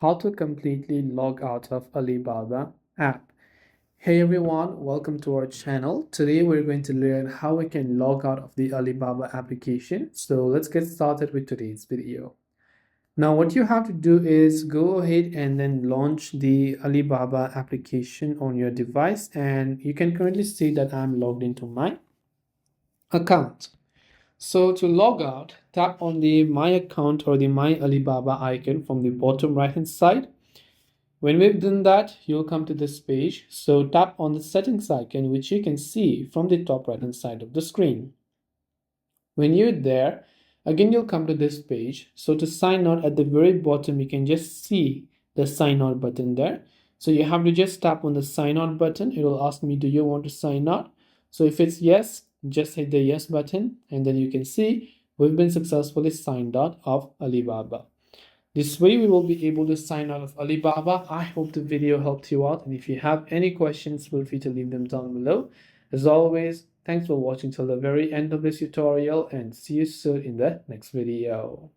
How to completely log out of Alibaba app. Hey everyone, welcome to our channel. Today we're going to learn how we can log out of the Alibaba application. So let's get started with today's video. Now what you have to do is go ahead and then launch the Alibaba application on your device, and you can currently see that I'm logged into my account. So to log out, tap on the My Account or the My Alibaba icon from the bottom right hand side. When we've done that, you'll come to this page. So tap on the settings icon, which you can see from the top right hand side of the screen. When you're there, again, you'll come to this page. So to sign out at the very bottom, you can just see the sign out button there. So you have to just tap on the sign out button. It will ask me, do you want to sign out? So if it's yes, just hit the yes button, and then you can see we've been successfully signed out of Alibaba. This way we will be able to sign out of Alibaba. I hope the video helped you out, and if you have any questions, feel free to leave them down below. As always, thanks for watching till the very end of this tutorial, and see you soon in the next video.